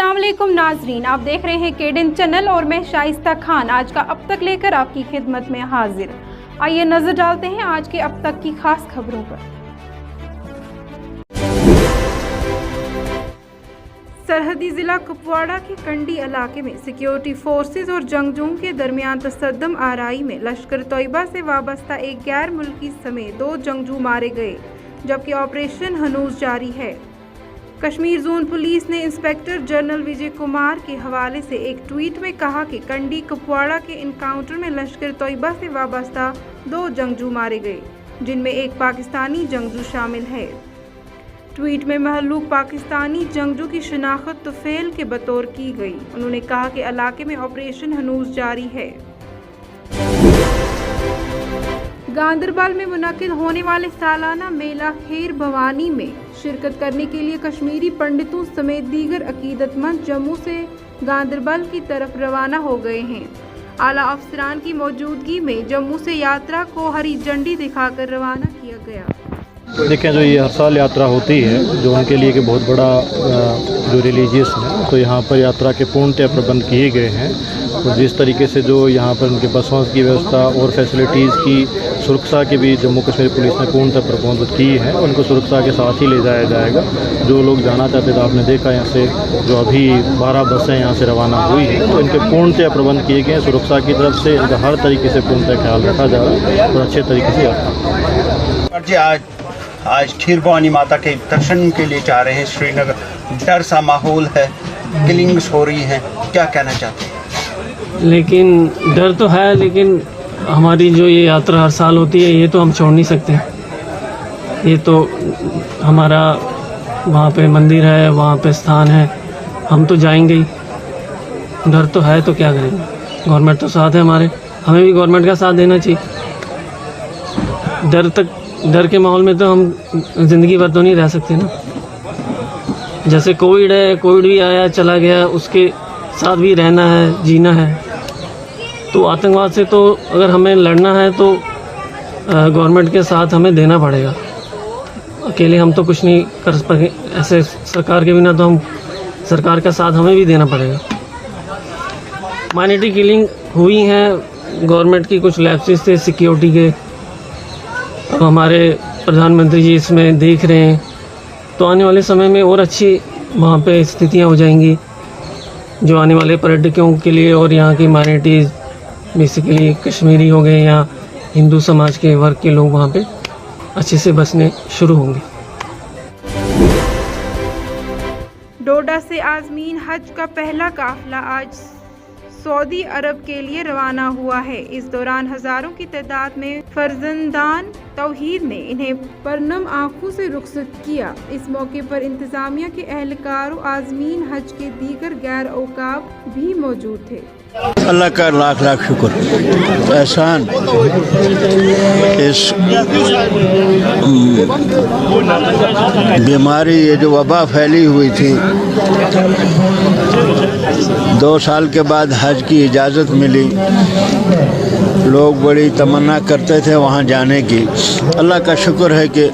अस्सलाम वालेकुम नाजरीन, आप देख रहे हैं केडेन चैनल और मैं शाइस्ता खान आज का अब तक लेकर आपकी खिदमत में हाजिर। आइए नजर डालते हैं आज के अब तक की खास खबरों पर। सरहदी जिला कुपवाड़ा के कंडी इलाके में सिक्योरिटी फोर्सेज और जंगजुओं के दरमियान तसद्दम आराई में लश्कर तोयबा से वाबस्ता एक गैर मुल्की समेत 2 जंगजू मारे गए, जबकि ऑपरेशन हनूज जारी है। कश्मीर जोन पुलिस ने इंस्पेक्टर जनरल विजय कुमार के हवाले से एक ट्वीट में कहा कि कंडी कुपवाड़ा के इनकाउंटर में लश्कर तोयबा से वाबस्ता 2 जंगजू मारे गए, जिनमें एक पाकिस्तानी जंगजू शामिल है। ट्वीट में महलूक पाकिस्तानी जंगजू की शिनाख्त तुफेल के बतौर की गई। उन्होंने कहा कि इलाके में ऑपरेशन हनूज जारी है। गांदरबल में मुनक्किद होने वाले सालाना मेला खैर भवानी में शिरकत करने के लिए कश्मीरी पंडितों समेत दीगर अकीदतमंद जम्मू से गांदरबल की तरफ रवाना हो गए हैं। आला अफसरान की मौजूदगी में जम्मू से यात्रा को हरी झंडी दिखाकर रवाना किया गया। देखें, जो ये हर साल यात्रा होती है जो उनके लिए कि बहुत बड़ा जो रिलीजियस है, तो यहाँ पर यात्रा के पूर्णतः प्रबंध किए गए हैं। और जिस तरीके से जो यहाँ पर उनके बसों की व्यवस्था और फैसिलिटीज़ की सुरक्षा के भी जम्मू कश्मीर पुलिस ने पूर्णतः प्रबंध की है, उनको सुरक्षा के साथ ही ले जाया जाएगा। जो लोग जाना चाहते थे, आपने देखा यहाँ से जो अभी 12 बसें यहाँ से रवाना हुई हैं, तो इनके पूर्णतः प्रबंध किए गए हैं। सुरक्षा की तरफ से इनका हर तरीके से पूर्णतः ख्याल रखा जा रहा है और अच्छे तरीके से यात्रा। आज खीर भवानी माता के दर्शन के लिए जा रहे हैं श्रीनगर। डर सा माहौल है, किलिंग्स हो रही हैं, क्या कहना चाहते हैं? लेकिन डर तो है, लेकिन हमारी जो ये यात्रा हर साल होती है, ये तो हम छोड़ नहीं सकते। ये तो हमारा वहाँ पे मंदिर है, वहाँ पे स्थान है, हम तो जाएंगे ही। डर तो है तो क्या करेंगे, गवर्नमेंट तो साथ है हमारे, हमें भी गवर्नमेंट का साथ देना चाहिए। डर के माहौल में तो हम ज़िंदगी भर तो नहीं रह सकते ना। जैसे कोविड है, कोविड भी आया चला गया, उसके साथ भी रहना है, जीना है। तो आतंकवाद से तो अगर हमें लड़ना है तो गवर्नमेंट के साथ हमें देना पड़ेगा। अकेले हम तो कुछ नहीं कर सकें, ऐसे सरकार के बिना तो हम सरकार का साथ हमें भी देना पड़ेगा। माइनॉरिटी किलिंग हुई हैं, गवर्नमेंट की कुछ लैप्सेस थे सिक्योरिटी के, अब हमारे प्रधानमंत्री जी इसमें देख रहे हैं, तो आने वाले समय में और अच्छी वहाँ पे स्थितियाँ हो जाएंगी जो आने वाले पर्यटकों के लिए और यहाँ की माइनॉरिटीज़ बेसिकली कश्मीरी हो गए या हिंदू समाज के वर्ग के लोग वहाँ पे अच्छे से बसने शुरू होंगे। डोडा से आज़मीन हज का पहला काफिला आज सऊदी अरब के लिए रवाना हुआ है। इस दौरान हजारों की तादाद में फर्जंदान तौहीद ने इन्हें परनम आंखों से रुखसत किया। इस मौके पर इंतजामिया के एहलकार और आज़मीन हज के दीगर गैर औकाब भी मौजूद थे। अल्लाह का लाख लाख शुक्र एहसान। इस बीमारी, ये जो वबा फैली हुई थी, 2 साल के बाद हज की इजाज़त मिली। लोग बड़ी तमन्ना करते थे वहाँ जाने की। अल्लाह का शुक्र है कि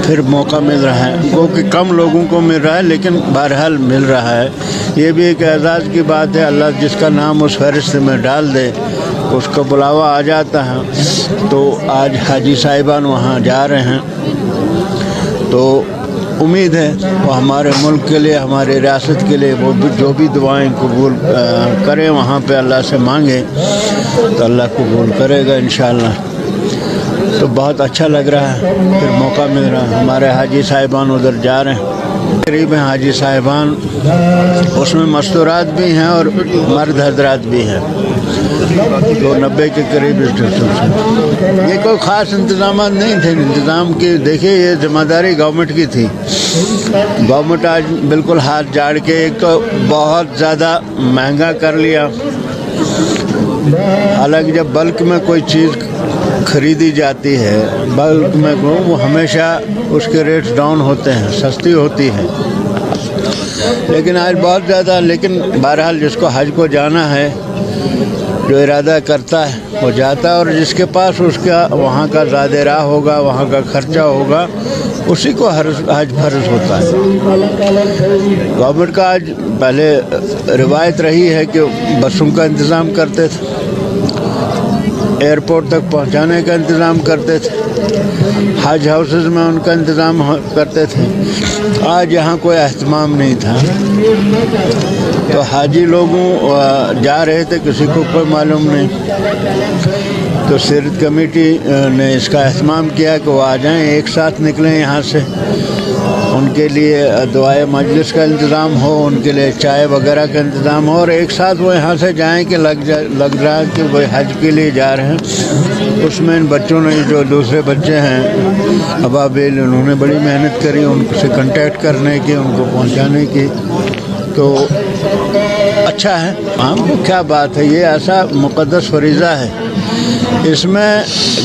फिर मौका मिल रहा है, क्योंकि कम लोगों को मिल रहा है, लेकिन बहरहाल मिल रहा है। ये भी एक एजाज़ की बात है। अल्लाह जिसका नाम उस फहरिस्त में डाल दे, उसको बुलावा आ जाता है। तो आज हाजी साहिबान वहाँ जा रहे हैं, तो उम्मीद है वो हमारे मुल्क के लिए, हमारे रियासत के लिए वो जो भी दुआएं कबूल करें, वहाँ पे अल्लाह से मांगे तो अल्लाह कबूल करेगा इंशाअल्लाह। तो बहुत अच्छा लग रहा है, फिर मौका मिल रहा है। हमारे हाजी साहिबान उधर जा रहे हैं, करीब हैं हाजी साहिबान, उसमें मस्तूरात भी हैं और मर्द हजरात भी हैं, तो 90 के करीब। ये कोई ख़ास इंतजाम नहीं थे। इंतज़ाम की देखिए, ये जिम्मेदारी गवर्नमेंट की थी। गवर्नमेंट आज बिल्कुल हाथ झाड़ के, एक तो बहुत ज़्यादा महंगा कर लिया। हालांकि जब बल्क में कोई चीज़ खरीदी जाती है, बल्क में वो हमेशा उसके रेट्स डाउन होते हैं, सस्ती होती है। लेकिन आज बहुत ज़्यादा, लेकिन बहरहाल जिसको हज को जाना है, जो इरादा करता है वो जाता है, और जिसके पास उसका वहाँ का ज़ादेरा होगा, वहाँ का खर्चा होगा, उसी को हज फर्ज होता है। गवर्नमेंट का आज पहले रिवायत रही है कि बसों का इंतज़ाम करते थे, एयरपोर्ट तक पहुंचाने का इंतज़ाम करते थे, हज हाउसेस में उनका इंतज़ाम करते थे। आज यहाँ कोई अहतमाम नहीं था, तो हाजी लोगों जा रहे थे, किसी को कोई मालूम नहीं। तो सीरत कमेटी ने इसका अहतमाम किया कि वो आ जाएं, एक साथ निकलें यहाँ से, उनके लिए दुआए मजलिस का इंतज़ाम हो, उनके लिए चाय वगैरह का इंतज़ाम हो, और एक साथ वो यहाँ से जाएं कि लग रहा है कि वो हज के लिए जा रहे हैं। उसमें इन बच्चों ने, जो दूसरे बच्चे हैं अबाबिल, उन्होंने बड़ी मेहनत करी उनसे कांटेक्ट करने की, उनको पहुँचाने की। तो अच्छा है। हाँ, क्या बात है, ये ऐसा मुक़द्दस फरीज़ा है, इसमें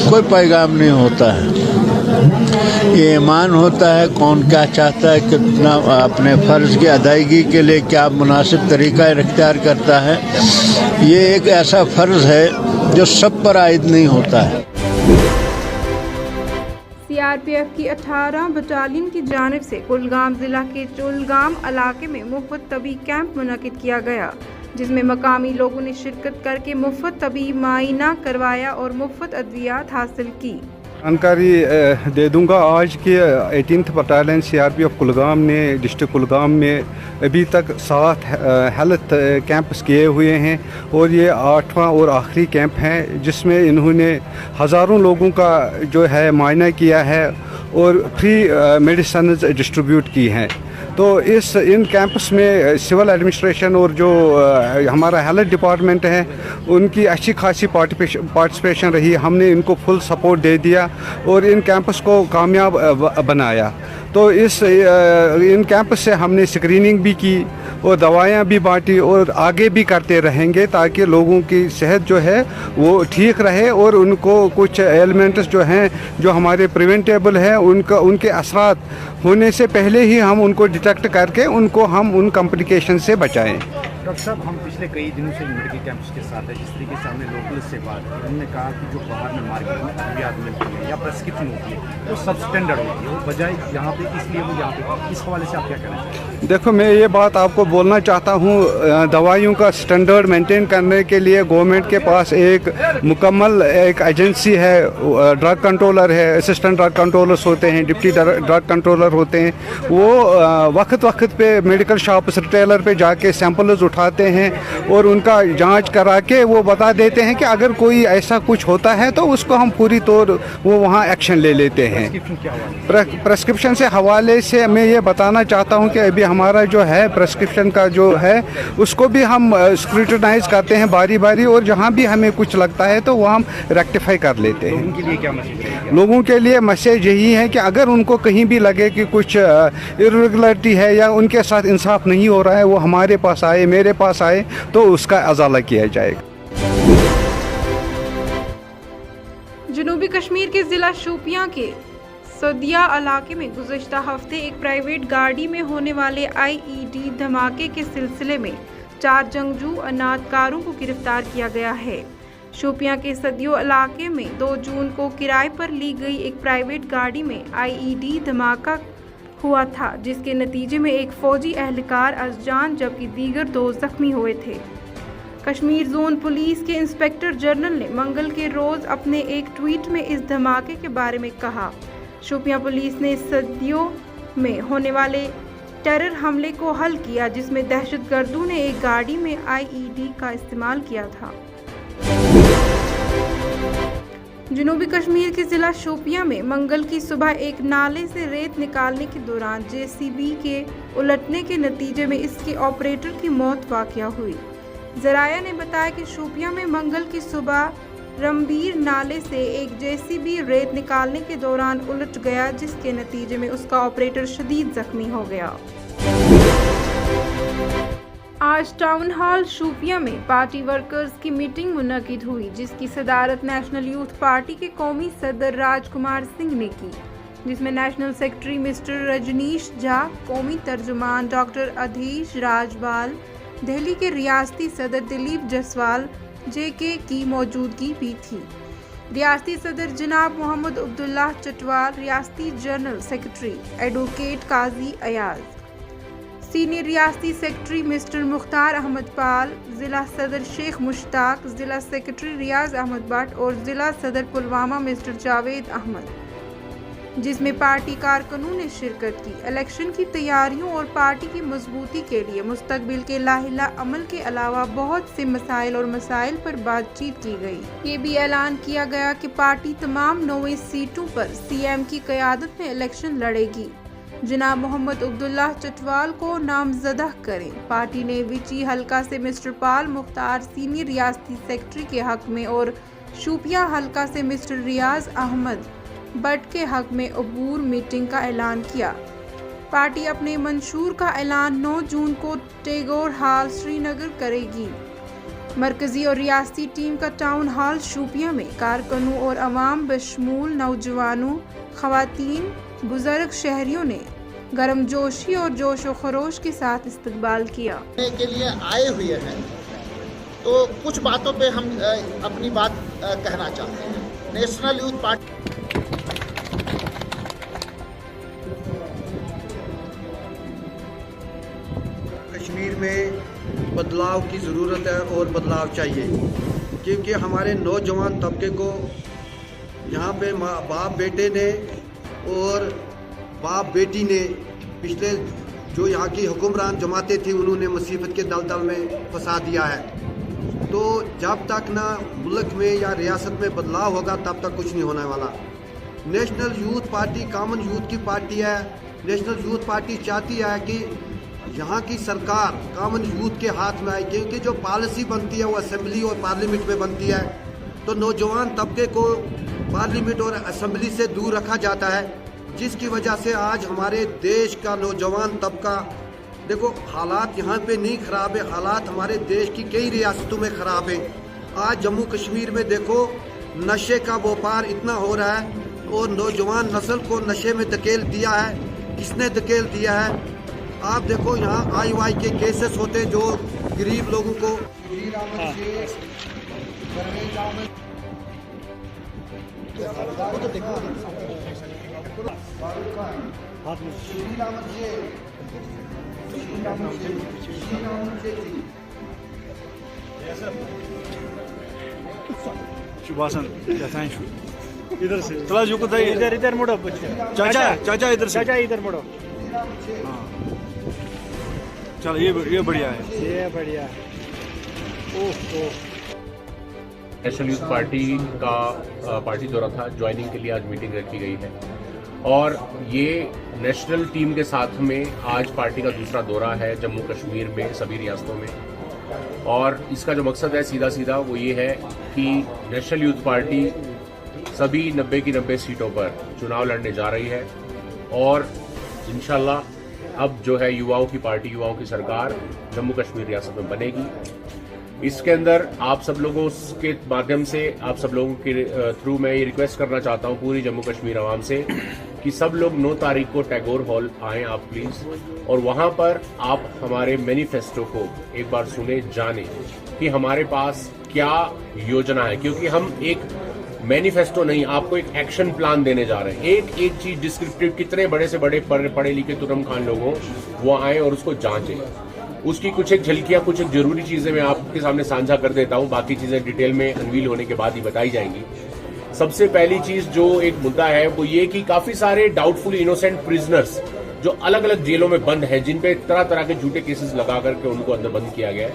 कोई पैगाम नहीं होता है, ये ईमान होता है कौन क्या चाहता है, कितना अपने फ़र्ज़ की अदायगी के लिए क्या मुनासिब तरीक़ा इख्तियार करता है। ये एक ऐसा फ़र्ज़ है जो सब पर आयद नहीं होता है। सीआरपीएफ की 18 बटालियन की जानिब से कुलगाम ज़िला के चुलगाम इलाके में मुफ्त तबी कैंप मुनक़िद किया गया, जिसमें मकामी लोगों ने शिरकत करके मुफ्त तबी मायना करवाया और मुफ्त अद्वियात हासिल की। जानकारी दे दूंगा। आज के 18th बटालियन सीआरपीएफ कुलगाम ने डिस्ट्रिक्ट कुलगाम में अभी तक 7 हेल्थ कैंप्स किए हुए हैं, और ये 8वां और आखिरी कैंप है, जिसमें इन्होंने हज़ारों लोगों का जो है मायना किया है और फ्री मेडिसिन डिस्ट्रीब्यूट की हैं। तो इन कैंपस में सिविल एडमिनिस्ट्रेशन और जो हमारा हेल्थ डिपार्टमेंट है, उनकी अच्छी खासी पार्टिसिपेशन रही। हमने इनको फुल सपोर्ट दे दिया और इन कैंपस को कामयाब बनाया। तो इन कैंपस से हमने स्क्रीनिंग भी की और दवाइयाँ भी बांटी, और आगे भी करते रहेंगे ताकि लोगों की सेहत जो है वो ठीक रहे, और उनको कुछ एलिमेंट्स जो हैं जो हमारे प्रिवेंटेबल हैं, उनके असरात होने से पहले ही हम उनको डिटेक्ट करके उनको हम उन कॉम्प्लिकेशन से बचाएं। डॉक्टर साहब, हम पिछले कई दिनों से मेडिकल कैंप्स के साथ है, जिस तरीके से हमने लोकल से बात की, उन्होंने कहा कि जो बाहर में मार्केट में अद्वियात मिलती है या प्रेस्क्रिप्शन होती है वो सब स्टैंडर्ड होती है, वो बजाय यहाँ पे, इसलिए वो यहाँ पे, इस हवाले से आप क्या कहना चाहते हैं? देखो, मैं ये बात आपको बोलना चाहता हूँ, दवाइयों का स्टैंडर्ड मेंटेन करने के लिए गवर्नमेंट के पास एक मुकम्मल एक एजेंसी है, ड्रग कंट्रोलर है, असिस्टेंट ड्रग कंट्रोलर्स होते हैं, डिप्टी ड्रग कंट्रोलर होते हैं। वो वक्त पे मेडिकल शॉप्स, रिटेलर पे जाके सैंपल्स उठाते हैं और उनका जांच करा के वो बता देते हैं कि अगर कोई ऐसा कुछ होता है तो उसको हम पूरी तौर वो वहाँ एक्शन ले लेते हैं। प्रेस्क्रिप्शन से हवाले से मैं ये बताना चाहता हूँ कि अभी हमारा जो है प्रेस्क्रिप्शन का जो है उसको भी हम स्क्रूटिनाइज करते हैं बारी बारी, और जहाँ भी हमें कुछ लगता है तो वो हम रेक्टिफाई कर लेते हैं। लोगों के लिए क्या मैसेज है? लोगों के लिए मैसेज यही है कि अगर उनको कहीं भी लगे कि कुछ इरेगुलरिटी है या उनके साथ इंसाफ नहीं हो रहा है, वो हमारे पास आए, मेरे पास आए, तो उसका अजाला किया जाएगा। जनूबी कश्मीर के ज़िला शोपियां के सदिया इलाके में गुज़श्ता हफ्ते एक प्राइवेट गाड़ी में होने वाले आईईडी धमाके के सिलसिले में 4 जंगजू अनाथकारों को गिरफ्तार किया गया है। शोपियां के सदियो इलाके में 2 जून को किराए पर ली गई एक प्राइवेट गाड़ी में आईईडी धमाका हुआ था, जिसके नतीजे में एक फौजी एहलकार अज़जान जबकि दीगर 2 जख्मी हुए थे। कश्मीर जोन पुलिस के इंस्पेक्टर जनरल ने मंगल के रोज़ अपने एक ट्वीट में इस धमाके के बारे में कहा। शोपियां पुलिस ने सदियों में होने वाले टेरर हमले को हल किया, जिसमें दहशतगर्दों ने एक गाड़ी में आईईडी का इस्तेमाल किया था। जनूबी कश्मीर के ज़िला शोपियां में मंगल की सुबह एक नाले से रेत निकालने के दौरान जेसीबी के उलटने के नतीजे में इसके ऑपरेटर की मौत वाक़या हुई। ज़राया ने बताया कि शोपियां में मंगल की सुबह रमबीर नाले से एक जेसीबी रेत निकालने के दौरान उलट गया, जिसके नतीजे में उसका ऑपरेटर शदीद जख्मी हो गया। आज टाउन हॉल शोपियां में पार्टी वर्कर्स की मीटिंग मुनक़िद हुई, जिसकी सदारत नेशनल यूथ पार्टी के कौमी सदर राजकुमार सिंह ने की, जिसमें national secretary mister Rajneesh Jha, कौमी तर्जुमान डॉक्टर अधीश राजवाल, दिल्ली के रियासती सदर दिलीप जसवाल जेके की मौजूदगी भी थी। रियासती सदर जनाब मोहम्मद अब्दुल्लाह चटवाल, रियासती जनरल सेक्रेटरी एडवोकेट काजी अयाज, सीनियर रियासती सेक्रेटरी मिस्टर मुख्तार अहमद पाल, ज़िला सदर शेख मुश्ताक, ज़िला सेक्रेटरी रियाज अहमद भट्ट और ज़िला सदर पुलवामा मिस्टर जावेद अहमद, जिसमें पार्टी कारकुनों ने शिरकत की। इलेक्शन की तैयारियों और पार्टी की मजबूती के लिए मुस्तकबिल के लाहिला अमल के अलावा बहुत से मसाइल और मसाइल पर बातचीत की गई। ये भी ऐलान किया गया कि पार्टी तमाम 9 सीटों पर सीएम की क़यादत में इलेक्शन लड़ेगी। जनाब मोहम्मद अब्दुल्लाह चटवाल को नामजदा करें। पार्टी ने विची हलका से मिस्टर पाल मुख्तार सीनियर रियासती सेक्रेटरी के हक में और शूपिया हलका से मिस्टर रियाज अहमद भट्ट के हक में अबूर मीटिंग का ऐलान किया। पार्टी अपने मंशूर का ऐलान 9 जून को टैगोर हॉल श्रीनगर करेगी। मरकजी और रियासती टीम का टाउन हॉल शूपिया में कारकुनों और अवाम बशमूल नौजवानों, खवातीन, बुजुर्ग शहरियों ने गर्मजोशी और जोश व खरोश के साथ इस्तकबाल किया। के लिए आए हुए हैं तो कुछ बातों पे हम अपनी बात कहना चाहते हैं। नेशनल यूथ पार्टी कश्मीर में बदलाव की ज़रूरत है और बदलाव चाहिए, क्योंकि हमारे नौजवान तबके को यहाँ पे माँ बाप बेटे ने और बाप बेटी ने पिछले जो यहाँ की हुक्मरान जमातें थी उन्होंने मुसीबत के दलदल में फंसा दिया है। तो जब तक ना मुल्क में या रियासत में बदलाव होगा तब तक कुछ नहीं होने वाला। National youth party common youth की पार्टी है। नेशनल यूथ पार्टी चाहती है कि यहाँ की सरकार कॉमन यूथ के हाथ में आए, क्योंकि जो पॉलिसी बनती है वो असेंबली और पार्लियामेंट में बनती है, तो नौजवान तबके को पार्लियामेंट और असेंबली से दूर रखा जाता है, जिसकी वजह से आज हमारे देश का नौजवान तबका, देखो हालात यहाँ पे नहीं ख़राब है, हालात हमारे देश की कई रियासतों में ख़राब है। आज जम्मू कश्मीर में देखो नशे का व्यापार इतना हो रहा है और नौजवान नस्ल को नशे में धकेल दिया है। किसने धकेल दिया है? आप देखो यहाँ IY के केसेस होते हैं जो गरीब लोगों को शुभासन इधर से थोड़ा झुको था, इधर मुड़ो चाचा इधर से, चाचा इधर मुड़ो। हाँ चलो ये बढ़िया है, ये बढ़िया है। नेशनल यूथ पार्टी का पार्टी दौरा था, ज्वाइनिंग के लिए आज मीटिंग रखी गई है और ये नेशनल टीम के साथ में आज पार्टी का दूसरा दौरा है जम्मू कश्मीर में सभी रियासतों में। और इसका जो मकसद है सीधा वो ये है कि नेशनल यूथ पार्टी सभी 90 की 90 सीटों पर चुनाव लड़ने जा रही है और इंशाल्लाह अब जो है युवाओं की पार्टी, युवाओं की सरकार जम्मू कश्मीर रियासत में बनेगी। इसके अंदर आप सब लोगों के माध्यम से, आप सब लोगों के थ्रू मैं ये रिक्वेस्ट करना चाहता हूँ पूरी जम्मू कश्मीर आवाम से कि सब लोग 9 तारीख को टैगोर हॉल आएँ आप प्लीज़, और वहाँ पर आप हमारे मैनिफेस्टो को एक बार सुने, जाने कि हमारे पास क्या योजना है, क्योंकि हम एक मैनिफेस्टो नहीं, आपको एक एक्शन प्लान देने जा रहे हैं। एक चीज डिस्क्रिप्टिव, कितने बड़े से बड़े पढ़े लिखे तुरम खान लोग हों वो आए और उसको जांचें। उसकी कुछ एक झलकियां, कुछ एक जरूरी चीजें मैं आपके सामने साझा कर देता हूं, बाकी चीजें डिटेल में अनवील होने के बाद ही बताई जाएंगी। सबसे पहली चीज जो एक मुद्दा है वो ये कि काफी सारे डाउटफुल इनोसेंट प्रिजनर्स जो अलग अलग जेलों में बंद है, जिन पे तरह तरह के झूठे केसेस लगा करके उनको अंदर बंद किया गया है,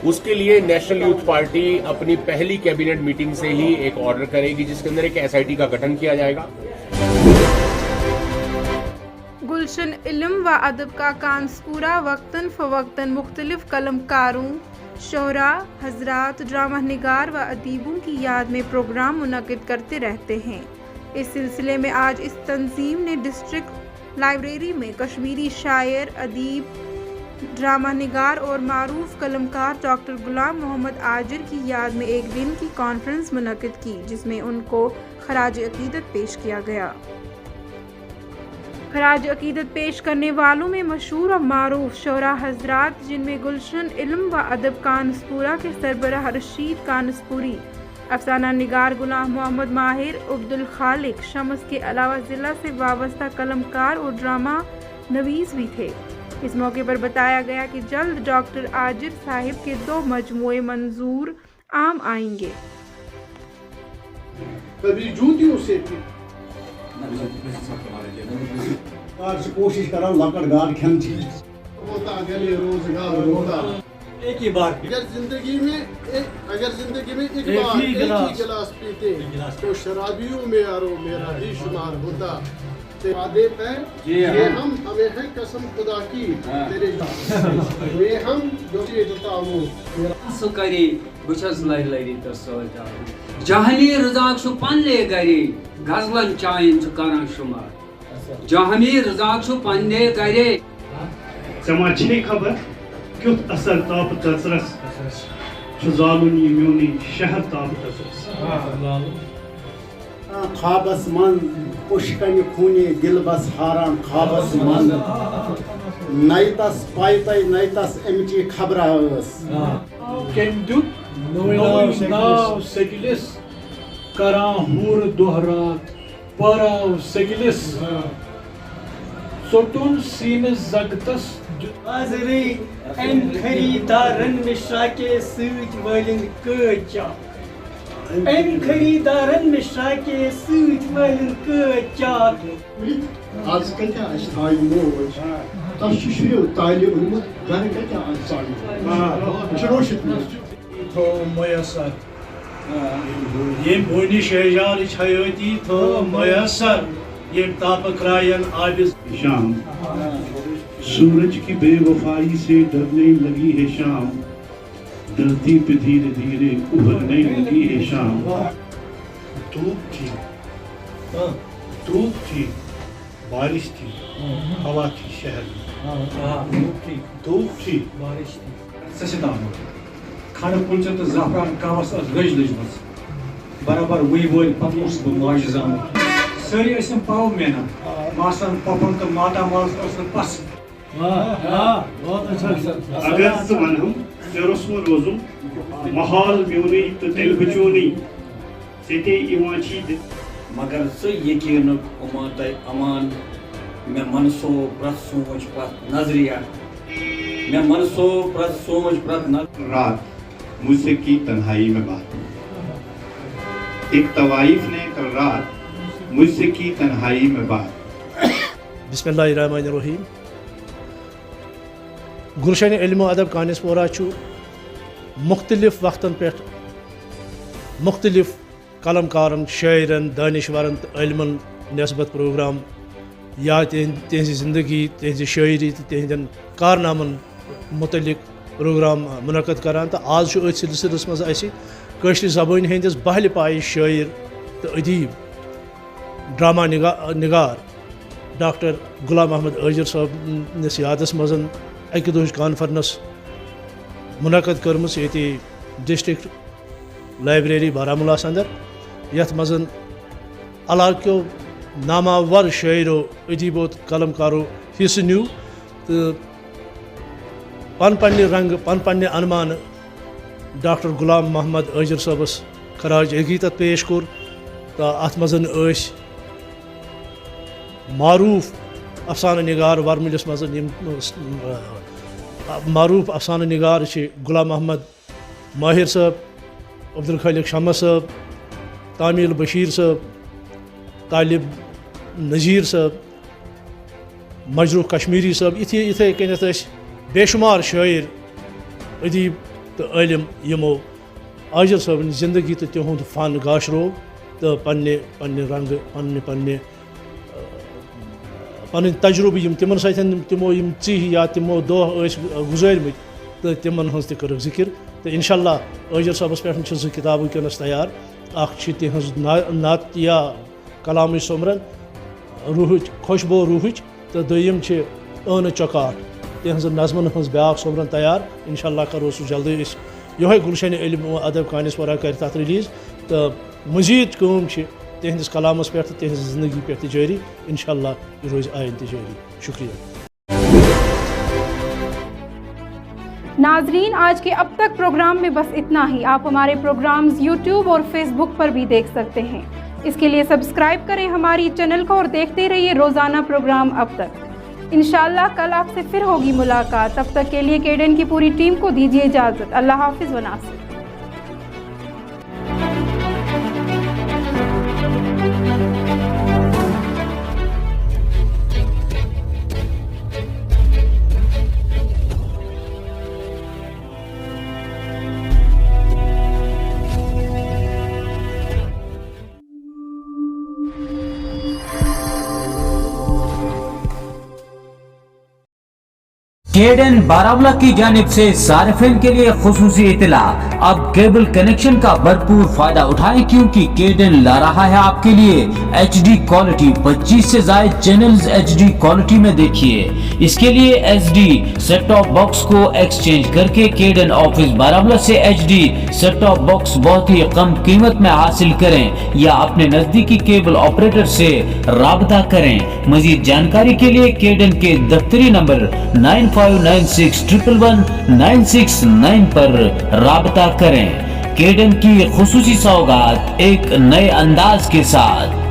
उसके लिए नेशनल यूथ पार्टी अपनी पहली कैबिनेट मीटिंग से ही एक ऑर्डर करेगी जिसके अंदर एक SIT का गठन किया जाएगा। गुलशन इल्म व अदब का कांसपुरा वक्तन फवक्तन मुख्तलिफ कलमकारों, शोरा, हजरात, ड्रामा निगार व अदीबों की याद में प्रोग्राम मुनक़िद करते रहते हैं। इस सिलसिले में आज इस तंजीम ने डिस्ट्रिक्ट लाइब्रेरी में कश्मीरी शायर, अदीब, ड्रामा निगार और मारूफ कलमकार डॉक्टर गुलाम मोहम्मद आजिर की याद में एक दिन की कॉन्फ्रेंस मुनक़िद की, जिसमें उनको खराज अकीदत पेश किया गया। खराज अकीदत पेश करने वालों में मशहूर और मारूफ शोरा हजरात, जिनमें गुलशन इल्म व अदब कानसपुरा के सरबराह रशीद कानसपुरी, افسانہ نگار غلام محمد ماہر عبدالخالق شمس کے علاوہ ضلع سے وابستہ قلمکار اور ڈرامہ نویس بھی تھے۔ اس موقع پر بتایا گیا کہ جلد ڈاکٹر عاجر صاحب کے 2 مجموعے منظور عام آئیں گے۔ کوشش کرو لکڑ گاڑ کھین ایک ہی بار اگر زندگی میں ایک بار ایک ہی گلاس پیتے تو شرابیوں میں میرا بھی شمار ہوتا۔ وعدے پہ یہ ہم ہمیں ہے قسم خدا کی تیرے یہ ہم جو یہ جتاؤں سکری بچس لری تو سوچا جہلی رزاق شو پنلے گری غزلن چائن کران شمار جہمی رزاق شو پنلے گری سما چھ خبر کیت اثر تاپ تسرس زالون یہ میونی شہر تاپ تسرس خوابس من پشکنی خونی دل بس حاران خوابس من نیتس پائتے نیتس امچی خبر کم دیت ناو سگلس کران ہور دہرات پراو سگلس ژوٚٹُن سیٖنہٕ زگتس حاضری ان خریدارن مشرا کے سۭتۍ وٲلِن کٲچا ان خریدارن مشرا کے سۭتۍ وٲلِن کٲچا آز کتیا اس تھائی موج تس شُریو تالہِ اوٚنمُت گرٕ کتیا آز ساڑِ چروشت تھو میسر یم بونی شہجارٕچ حیٲتی تھو میسر یم تاپک رائن آبز شام سورج کی بے وفائی سے ڈرنے لگی ہے شام دھرتی پہ دھیرے دھیرے ابھرنے لگی ہے شام دھوپ تھی بارش تھی ہوا تھی شہر دھوپ تھی بارش تھی سچدام کھڑ پنچت زعفران کاوس گج لجمس برابر وی وول پتوس معجزہ ساری ٲسۍ پاو مینان ماسن پپن تو ماتا ماس ٲس نہٕ پس اگر ژٕ ونہم ژےٚ روٚسمُت روزُم محال میونٕے تہٕ تیٚلہِ بچونٕے ژےٚ تے یِوان چھی مگر ژٕ یقینُک اُماتَے امان مےٚ منسو پرٛٮ۪تھ سونٛچ پرٛٮ۪تھ نظریہ مےٚ منسو پرٛٮ۪تھ سونٛچ پرٛٮ۪تھ رات مجھ سے کی تنہائی میں بات ایک طوائف نے کل رات مجھ سے کی تنہائی میں بات۔ بسم اللہ الرحمن الرحیم۔ گلشن علم و ادب کانس پورہ مختلف وقتن پہ مختلف قلم کارن شاعرن دانشورن تو علمن نسبت پروگرام یا تہذ زندگی تہذ شاعری تو تہندین کارنامن متعلق پروگرام منعقد کران تو آج ات سلسلس مز کشر زبان ہندس بہل پائے شاعر تو ادیب ڈرامہ نگار ڈاکٹر غلام محمد عاجر صاحب نس یادس مز اکہ دہچ کانفرنس منعقد کرمس یہ ڈسٹرکٹ لائبریری بارہمولہ اندر یت مز علاقوں ناماور شاعرو ادیبو قلم کارو حصہ نیو تو پن پنہ رنگ پن پنہ انمان ڈاکٹر غلام محمد عاجر صاحبس خراج عقیدت پیش کور تو ات مز معروف افسانہ نگار ورملس مز معروف افسانہ نگار غلام محمد ماہر صاحب عبدالخالق شمس صاحب تعمیل بشیر صاحب طالب نذیر صاحب مجروح کشمیری صاحب اتھے کنیت بے شمار شاعر ادیب تو عالم یمو عاجر صاحب زندگی تو تہد فن گاشرو تو پنہ رنگ پن تجربہ تمن ستن تمو ژی یا تمو دہ گزارمت تو تمن ہز تہ کر ذکر تو انشاء اللہ عاجر صاحبس پہ زٕ کتاب ونکس تیار اخ تہذ نعت یا کلام سومرن روحچ خوشبو روحچ تو دویم عٲنہٕ چوکاٹ تہذ نظمن ہز بیاکھ سومرن تیار انشاء اللہ کرو سہ جلدی یہ گلشن علم و ادب کانس پورہ کر تک ریلیز تو مزید کٲم تہندس کلامس پہ تہذ زندگی پہ جاری انشاء اللہ یہ روز آئندہ جاری شکریہ۔ नाजरीन, आज के अब तक प्रोग्राम में बस इतना ही। आप हमारे प्रोग्राम्स यूट्यूब और फेसबुक पर भी देख सकते हैं। इसके लिए सब्सक्राइब करें हमारी चैनल को और देखते रहिए रोज़ाना प्रोग्राम अब तक। इंशाअल्लाह कल आपसे फिर होगी मुलाकात। तब तक के लिए केडन की पूरी टीम को दीजिए इजाज़त। अल्लाह हाफिज़ व नासिर। केडन बारामूला की जानिब से सारिफिन के लिए खुसूसी इतला, अब केबल कनेक्शन का भरपूर फायदा उठाएं क्योंकि केडन ला रहा है आपके लिए HD क्वालिटी। 25 से ज्यादा चैनल्स HD क्वालिटी में देखिए। इसके लिए SD सेट टॉप बॉक्स को एक्सचेंज करके केडन ऑफिस बारामूला से HD सेट टॉप बॉक्स बहुत ही कम कीमत में हासिल करें या अपने नजदीकी केबल ऑपरेटर से राबता करें। मजीद जानकारी के लिए केडन के दफ्तरी नंबर 9596111969 पर राबता करें। केडन की खुसूसी सौगात एक नए अंदाज के साथ।